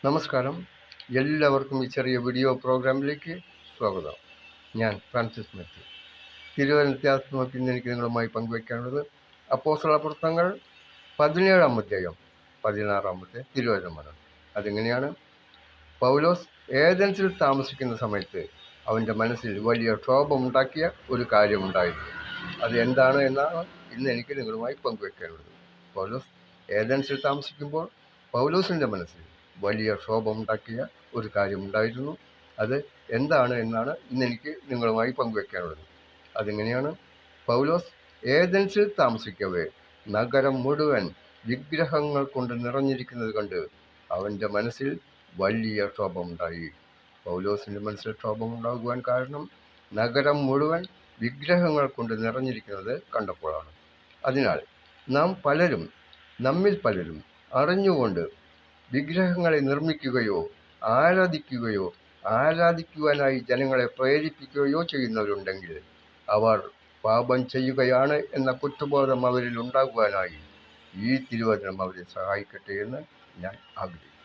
നമസ്കാരം. എല്ലാവർക്കും ഈ ചെറിയ വീഡിയോ പ്രോഗ്രാമിലേക്ക് സ്വാഗതം. ഞാൻ ഫ്രാൻസിസ് മാത്യു. തിരുവചനത്തെ ആസ്പദമാക്കി ഇന്ന് എനിക്ക് നിങ്ങളുമായി പങ്കുവയ്ക്കാനുള്ളത് അപ്പോസ്തല പ്രവർത്തനങ്ങൾ 17-ാം അധ്യായം 16-ാമത്തെ തിരുവചനമാണ്. അതെങ്ങനെയാണ്? പൗലോസ് ഏഥൻസിൽ താമസിക്കുന്ന സമയത്ത് അവൻ്റെ മനസ്സിൽ വലിയ ക്ഷോഭമുണ്ടാക്കിയ ഒരു കാര്യമുണ്ടായിരുന്നു. അത് എന്താണ് എന്നാണ് ഇന്ന് എനിക്ക് നിങ്ങളുമായി പങ്കുവയ്ക്കാനുള്ളത്. പൗലോസ് ഏഥൻസിൽ താമസിക്കുമ്പോൾ പൗലോസിൻ്റെ മനസ്സിൽ വലിയ ക്ഷോഭമുണ്ടാക്കിയ ഒരു കാര്യമുണ്ടായിരുന്നു. അത് എന്താണ് എന്നാണ് ഇന്നെനിക്ക് നിങ്ങളുമായി പങ്കുവയ്ക്കാനുള്ളത്. അതെങ്ങനെയാണ്? പൗലോസ് ഏഥൻസിൽ താമസിക്കവേ നഗരം മുഴുവൻ വിഗ്രഹങ്ങൾ കൊണ്ട് നിറഞ്ഞിരിക്കുന്നത് കണ്ട് അവൻ്റെ മനസ്സിൽ വലിയ ക്ഷോഭമുണ്ടായി. പൗലോസിൻ്റെ മനസ്സിൽ ക്ഷോഭമുണ്ടാകുവാൻ കാരണം നഗരം മുഴുവൻ വിഗ്രഹങ്ങൾ കൊണ്ട് നിറഞ്ഞിരിക്കുന്നത് കണ്ടപ്പോഴാണ്. അതിനാൽ നമ്മിൽ പലരും അറിഞ്ഞുകൊണ്ട് വിഗ്രഹങ്ങളെ നിർമ്മിക്കുകയോ ആരാധിക്കുവാനായി ജനങ്ങളെ പ്രേരിപ്പിക്കുകയോ ചെയ്യുന്നവരുണ്ടെങ്കിൽ അവർ പാപം ചെയ്യുകയാണ് എന്ന കുറ്റബോധം അവരിൽ ഉണ്ടാകുവാനായി ഈ തിരുവചനം അവരെ സഹായിക്കട്ടെ എന്ന് ഞാൻ ആഗ്രഹിക്കുന്നു.